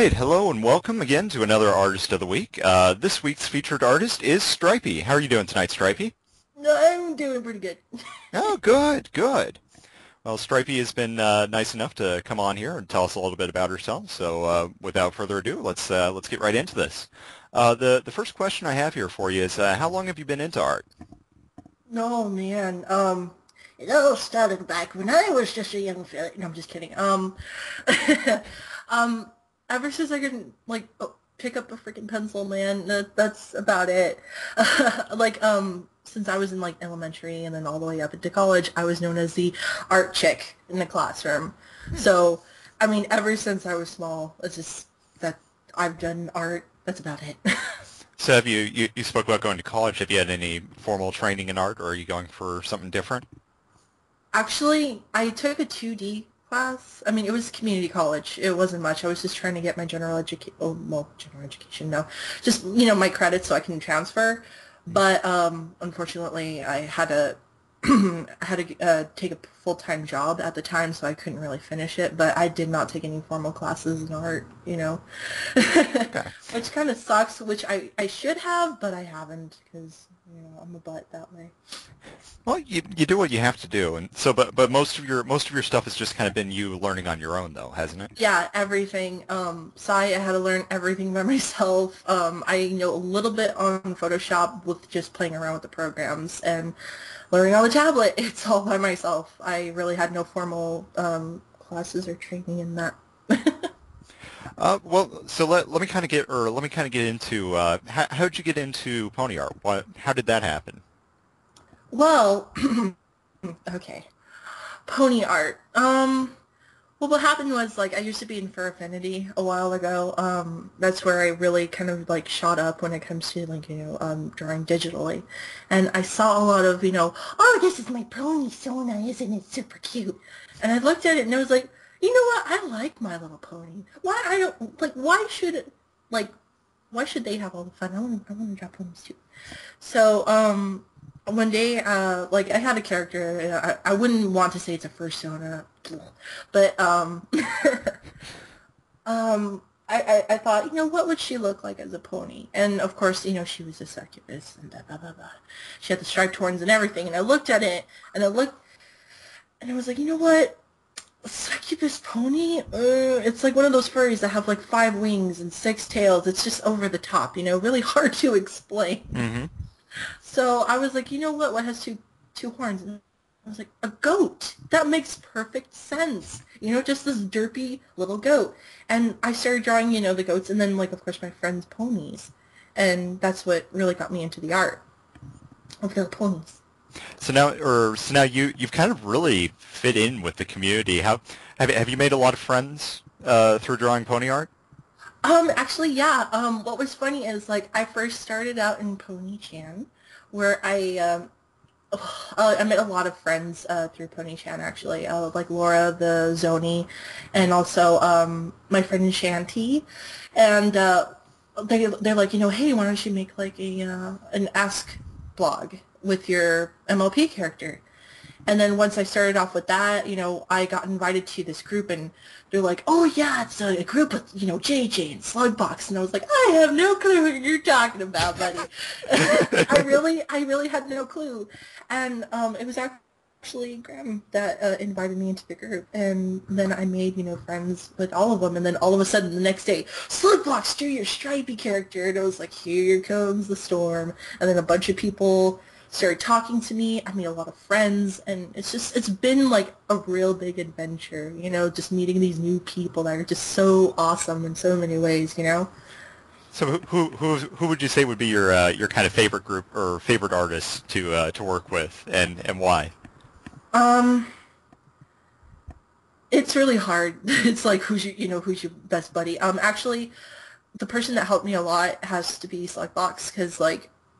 right, hello and welcome again to another Artist of the Week. This week's featured artist is Stripey. How are you doing tonight, Stripey? I'm doing pretty good. Oh, good, good. Well, Stripey has been nice enough to come on here and tell us a little bit about herself. So, without further ado, let's get right into this. The first question I have here for you is, how long have you been into art? Oh man, it all started back when I was just a young fella. No, I'm just kidding. Ever since I could pick up a freaking pencil, man, that's about it. Since I was in elementary and then all the way up into college, I was known as the art chick in the classroom. So, I mean, ever since I was small, it's just that I've done art. That's about it. So have you spoke about going to college. Have you had any formal training in art, or are you going for something different? Actually, I took a 2D class. I mean, it was community college. It wasn't much. I was just trying to get my general education, no. Just, my credits so I can transfer. But, unfortunately, I had to take a full-time job at the time, so I couldn't really finish it. But I did not take any formal classes in art, Okay. which kind of sucks, which I should have, but I haven't because, I'm a butt that way. Well, you do what you have to do, and so but most of your stuff has just kind of been you learning on your own, though, hasn't it? Yeah, everything. I had to learn everything by myself. I know a little bit on Photoshop with just playing around with the programs and learning on the tablet. It's all by myself. I really had no formal classes or training in that. Well, so let me kind of get into how'd you get into pony art? How did that happen? Well, okay. Pony art. Well, what happened was, I used to be in Fur Affinity a while ago. That's where I really kind of, shot up when it comes to, drawing digitally. And I saw a lot of, oh, this is my pony, Sona, isn't it super cute? And I looked at it and I was like, you know what? I like My Little Pony. Why should they have all the fun? I want to draw ponies too. So, one day, I had a character. I wouldn't want to say it's a fursona, but I thought, what would she look like as a pony? And of course, she was a succubus and blah blah blah blah. She had the striped horns and everything. And I looked at it, and I was like, you know what? A succubus pony? It's like one of those furries that have 5 wings and 6 tails. It's just over the top, really hard to explain. Mm-hmm. So I was like, you know what has two horns? And I was like, a goat. That makes perfect sense. Just this derpy little goat. And I started drawing, the goats, and then, of course, my friends' ponies. And that's what really got me into the art of their ponies. So now you've kind of really fit in with the community. Have you made a lot of friends through drawing pony art? Actually, yeah. What was funny is, I first started out in Pony Chan, where I met a lot of friends through Pony Chan, actually, like Laura, the Zoni, and also my friend Shanti, and they're like, hey, why don't you make an Ask blog with your MLP character? And then once I started off with that, I got invited to this group, and they're like, oh, yeah, it's a group with, JJ and Slugbox. And I was like, I have no clue what you're talking about, buddy. I really had no clue. And it was actually Graham that invited me into the group. And then I made, friends with all of them. And then all of a sudden, the next day, Slugbox, do your Stripey character. And I was like, here comes the storm. And then a bunch of people started talking to me. I made a lot of friends, and it's been a real big adventure, just meeting these new people that are just so awesome in so many ways, So who would you say would be your kind of favorite group or favorite artist to work with, and why? It's really hard. It's who's your best buddy. Actually, the person that helped me a lot has to be Slugbox, because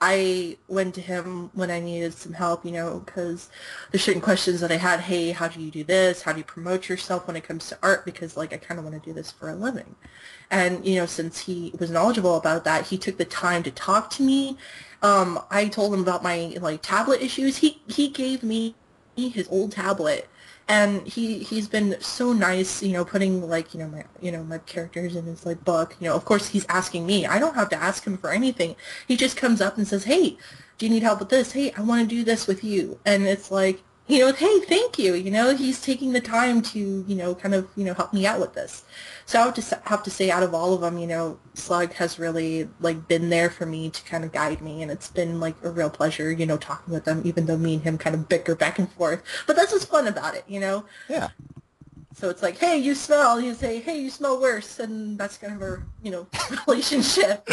I went to him when I needed some help, because there's certain questions that I had. Hey, how do you do this? How do you promote yourself when it comes to art? Because, I kind of want to do this for a living. And, since he was knowledgeable about that, he took the time to talk to me. I told him about my, tablet issues. He gave me his old tablet, And he's been so nice, putting like, my characters in his like book. Of course he's asking me. I don't have to ask him for anything. He just comes up and says, "Hey, do you need help with this? Hey, I want to do this with you." And it's like, hey, thank you. He's taking the time to, kind of, help me out with this. So I have to say, out of all of them, Slug has really like been there for me to kind of guide me, and it's been like a real pleasure, talking with them, even though me and him kind of bicker back and forth. But that's what's fun about it, Yeah. So it's like, hey, you smell. You say, hey, you smell worse, and that's kind of our, relationship.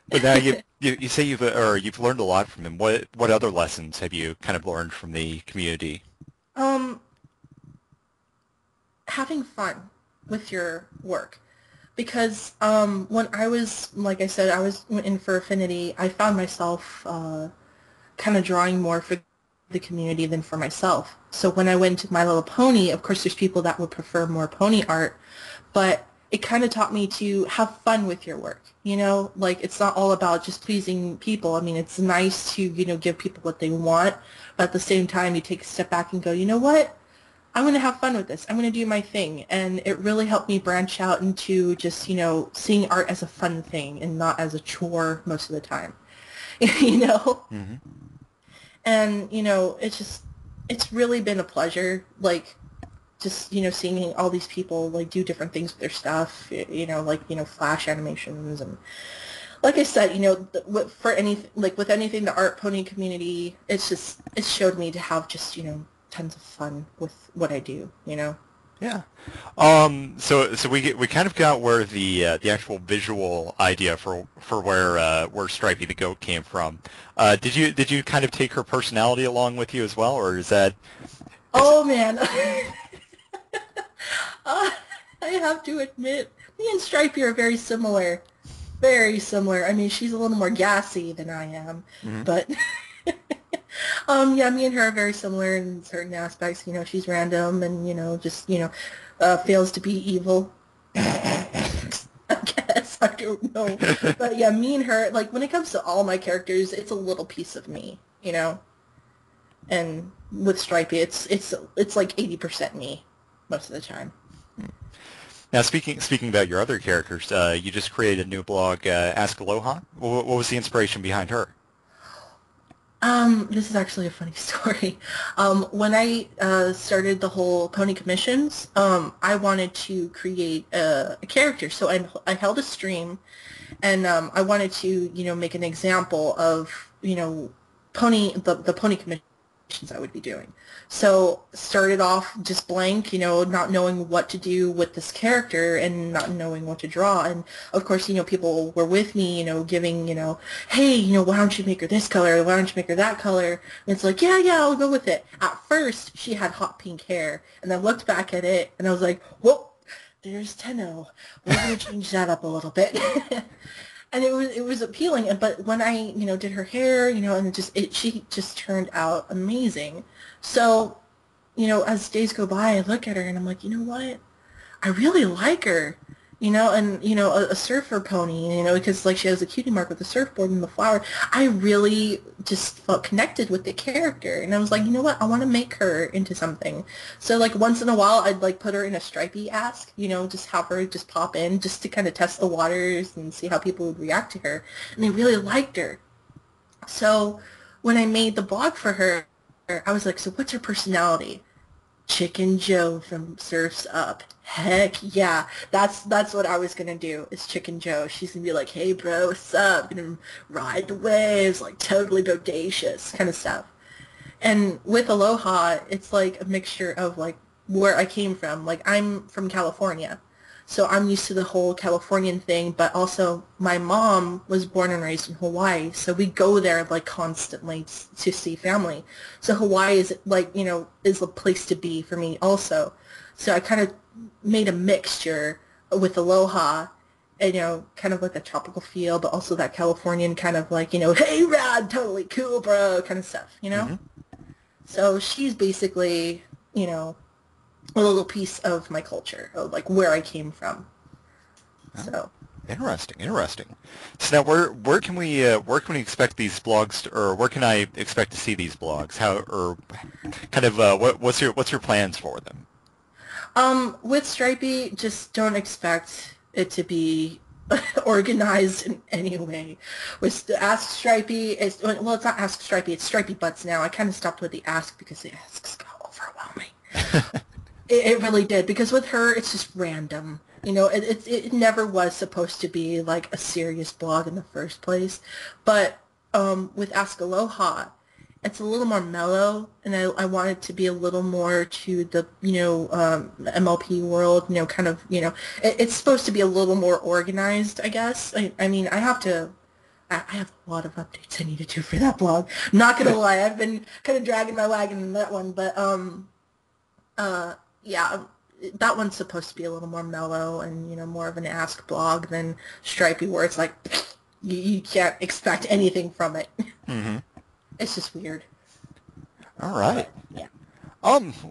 But now you say you've learned a lot from him. What other lessons have you kind of learned from the community? Having fun with your work. Because when I was, like I said, I was in for Affinity, I found myself kind of drawing more for the community than for myself. So when I went to My Little Pony, of course there's people that would prefer more pony art, but it kind of taught me to have fun with your work, like it's not all about just pleasing people. I mean, it's nice to, give people what they want, but at the same time you take a step back and go, you know what? I'm going to have fun with this. I'm going to do my thing. And it really helped me branch out into just, seeing art as a fun thing and not as a chore most of the time, Mm-hmm. And, it's really been a pleasure, like, just, seeing all these people, like, do different things with their stuff, flash animations. And like I said, for anything, like, with anything, the art pony community, it showed me to have just, tons of fun with what I do, Yeah. So we kind of got where the actual visual idea for where Stripey the goat came from. Did you kind of take her personality along with you as well, or Oh man, uh, I have to admit, me and Stripey are very similar. Very similar. I mean, she's a little more gassy than I am, mm-hmm. but yeah, me and her are very similar in certain aspects. She's random and, just, fails to be evil. I guess. I don't know. But yeah, me and her, like, when it comes to all my characters, it's a little piece of me, And with Stripey, it's like 80% me most of the time. Now, speaking about your other characters, you just created a new blog, Ask Aloha. What was the inspiration behind her? This is actually a funny story. When I started the whole pony commissions, I wanted to create a character. So I held a stream, and I wanted to, make an example of, the pony commissions I would be doing. So started off just blank, not knowing what to do with this character and not knowing what to draw. And of course, people were with me, giving, hey, why don't you make her this color? Why don't you make her that color? And it's like, yeah, I'll go with it. At first, she had hot pink hair, and I looked back at it, and I was like, whoa, there's Tenno. We're going to change that up a little bit. And it was appealing, but when I did her hair, and she just turned out amazing. So, as days go by, I look at her and I'm like, you know what? I really like her, and a surfer pony, because like she has a cutie mark with the surfboard and the flower. I really just felt connected with the character, and I was like, you know what? I want to make her into something. So like once in a while, I'd like put her in a Stripey Ask, just have her just pop in just to kind of test the waters and see how people would react to her, and they really liked her. So when I made the blog for her, I was like, so what's her personality? Chicken Joe from Surf's Up. Heck yeah. That's what I was gonna do, is Chicken Joe. She's gonna be like, hey bro, what's up? Gonna ride the waves, like totally bodacious kind of stuff. And with Aloha, it's like a mixture of like where I came from. Like I'm from California. So I'm used to the whole Californian thing, but also my mom was born and raised in Hawaii, so we go there like constantly to see family. So Hawaii is like, is a place to be for me also. So I kind of made a mixture with Aloha, and, kind of like a tropical feel, but also that Californian kind of like, hey Rod, totally cool bro kind of stuff, Mm-hmm. So she's basically, a little piece of my culture, of like where I came from. So Interesting, interesting. So now, where can we expect these blogs, or where can I expect to see these blogs? How, or kind of what's your plans for them? With Stripey, just don't expect it to be organized in any way. With Ask Stripey, well, it's not Ask Stripey, it's StripeyButts now. I kind of stopped with the Ask because the Asks got overwhelming. It really did, because with her, it's just random. It never was supposed to be like a serious blog in the first place. But with Ask Aloha, it's a little more mellow, and I want it to be a little more to the, MLP world, kind of, it's supposed to be a little more organized, I guess. I mean, I have a lot of updates I need to do for that blog. I'm not going to lie, I've been kind of dragging my wagon in that one, but, yeah, that one's supposed to be a little more mellow and, more of an Ask blog than Stripey, where it's like, you can't expect anything from it. Mm-hmm. It's just weird. All right. But, yeah.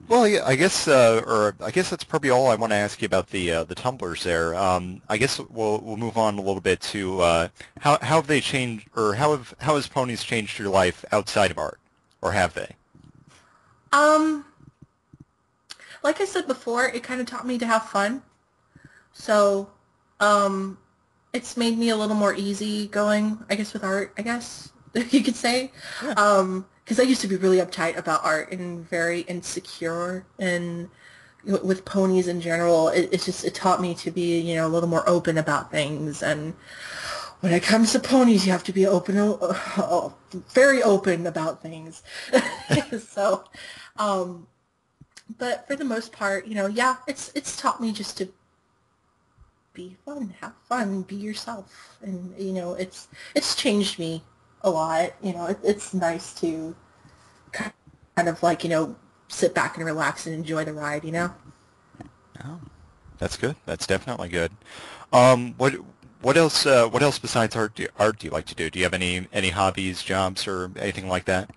Well, yeah, I guess that's probably all I want to ask you about the tumblrs there. I guess we'll move on a little bit to how have they changed, or how has ponies changed your life outside of art, or have they? Like I said before, it kind of taught me to have fun. So, it's made me a little more easygoing, I guess, with art, I guess, you could say. Yeah. Because I used to be really uptight about art and very insecure, and with ponies in general, it taught me to be, a little more open about things. And when it comes to ponies, you have to be very open about things. So, but for the most part, yeah, it's taught me just to be fun, have fun, be yourself, and it's changed me a lot. It's nice to kind of like sit back and relax and enjoy the ride. Oh, that's good. That's definitely good. What else besides art do you like to do? Do you have any hobbies, jobs, or anything like that?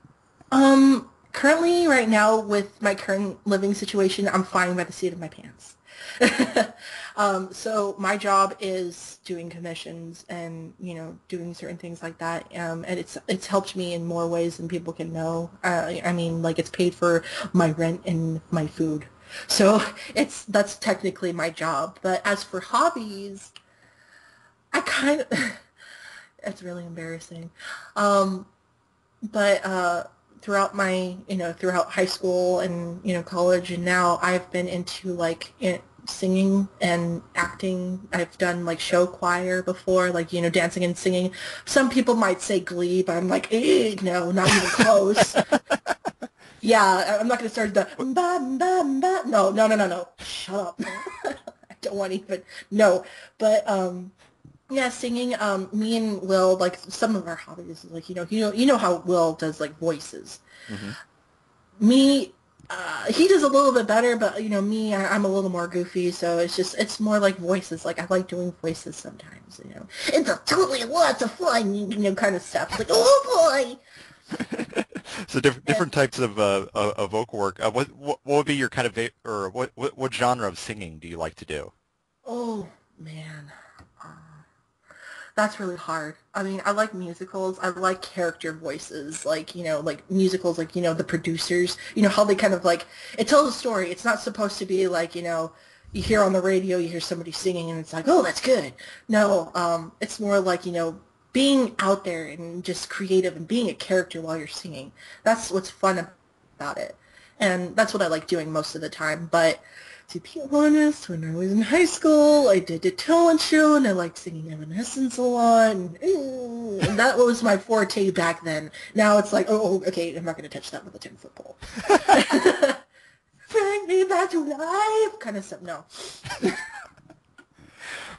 Currently, right now, with my current living situation, I'm flying by the seat of my pants. So my job is doing commissions and, doing certain things like that. And it's helped me in more ways than people can know. I mean, like, it's paid for my rent and my food. So that's technically my job. But as for hobbies, I kind of, it's really embarrassing. But throughout throughout high school and, college, and now I've been into like singing and acting. I've done like show choir before, like, dancing and singing. Some people might say glee, but I'm like, no, not even close. Yeah, I'm not going to start the ba, ba, ba. No, no, no, no, no. Shut up. I don't want to even, no. But, yeah, singing, me and Will, like, some of our hobbies, like, you know how Will does, like, voices. Mm-hmm. Me, he does a little bit better, but, me, I'm a little more goofy, so it's more like voices. Like, I like doing voices sometimes, It's a totally lots of fun, kind of stuff. It's like, oh, boy! So different types of vocal work. What would be your kind of or what genre of singing do you like to do? Oh, man. That's really hard. I mean, I like musicals. I like character voices, like, like musicals, like, the producers, how they kind of like, it tells a story. It's not supposed to be like, you hear on the radio, you hear somebody singing and it's like, oh, that's good. No, it's more like, being out there and just creative and being a character while you're singing. That's what's fun about it. And that's what I like doing most of the time. But to be honest, when I was in high school, I did a talent show, and I liked singing Evanescence a lot, and that was my forte back then. Now it's like, oh, okay, I'm not going to touch that with a 10-foot pole. Bring me back to life, kind of stuff. No.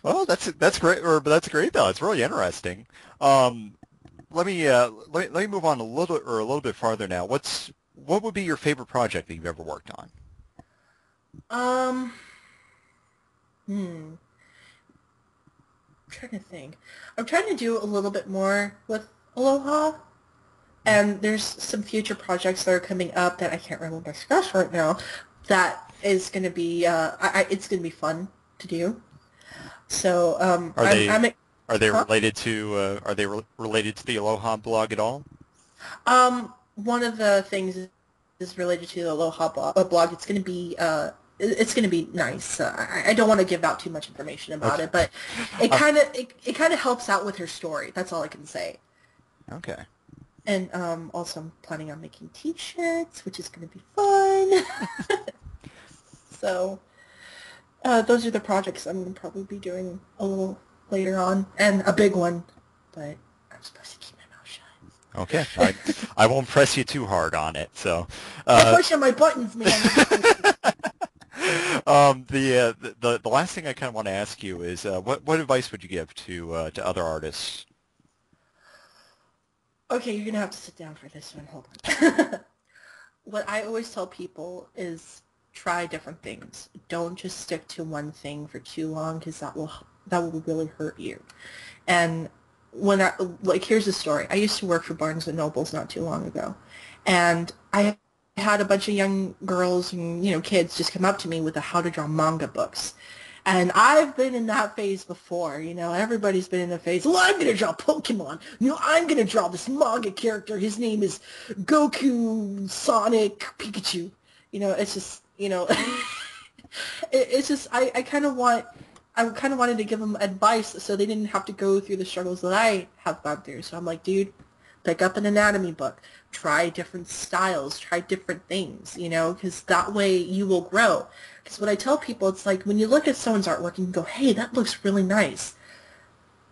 Well, that's great, but that's great though. It's really interesting. Let me move on a little bit farther now. What would be your favorite project that you've ever worked on? I'm trying to think. I'm trying to do a little bit more with Aloha, and there's some future projects that are coming up that I can't really discuss right now. That is going to be, it's going to be fun to do. So Are they are they huh? related to related to the Aloha blog at all? One of the things is related to the Aloha blog. It's gonna be nice. I don't want to give out too much information about Okay. it, but it Um, kind of it kind of helps out with her story. That's all I can say. okay. And also I'm planning on making T-shirts, which is gonna be fun. So those are the projects I'm gonna probably be doing a little later on, and a big one, but I'm supposed to keep my mouth shut. Okay. I won't press you too hard on it. So, Quit uh, pushing my buttons, man. the last thing I kind of want to ask you is what advice would you give to other artists? Okay, you're gonna have to sit down for this one. Hold on. What I always tell people is try different things. Don't just stick to one thing for too long, because that will really hurt you. And when I, like, here's the story. I used to work for Barnes and Nobles not too long ago, and I had a bunch of young girls and kids just come up to me with the how to draw manga books. And I've been in that phase before, everybody's been in the phase, well, I'm going to draw Pokemon. I'm going to draw this manga character. His name is Goku Sonic Pikachu. It's just, it's just, I kind of wanted to give them advice so they didn't have to go through the struggles that I have gone through. So I'm like, dude, pick up an anatomy book, try different styles, try different things, because that way you will grow. Because what I tell people, it's like when you look at someone's artwork and you go, hey, that looks really nice.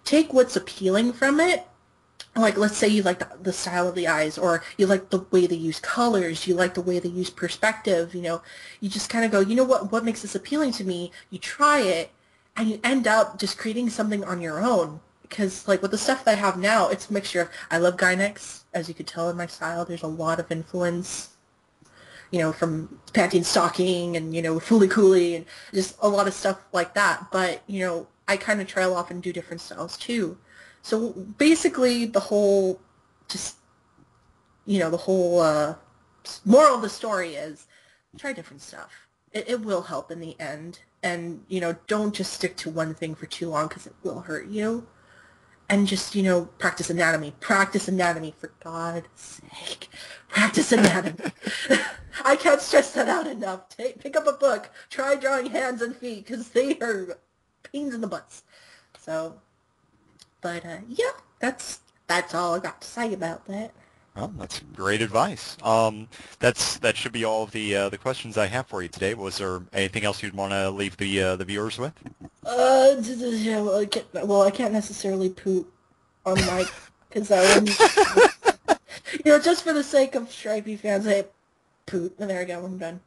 Take what's appealing from it. Like, let's say you like the style of the eyes, or you like the way they use colors, you like the way they use perspective, you just kind of go, what makes this appealing to me? You try it, and you end up just creating something on your own. Because, like, with the stuff that I have now, it's a mixture of, I love Gynex, as you could tell in my style. There's a lot of influence, from Panty and Stocking and, Fooly Cooly and just a lot of stuff like that. But, I kind of trail off and do different styles, too. So, basically, just, the whole moral of the story is try different stuff. It will help in the end. And, don't just stick to one thing for too long because it will hurt you. And just, practice anatomy. Practice anatomy, for God's sake. Practice anatomy. I can't stress that out enough. Pick up a book. Try drawing hands and feet, because they are pains in the butts. So, but, yeah, that's all I got to say about that. Well, that's great advice. That should be all of the questions I have for you today. Was there anything else you'd want to leave the viewers with? Well, I can't necessarily poop on mic, because I wouldn't, just for the sake of Stripey fans, I poop, and there we go, I'm done.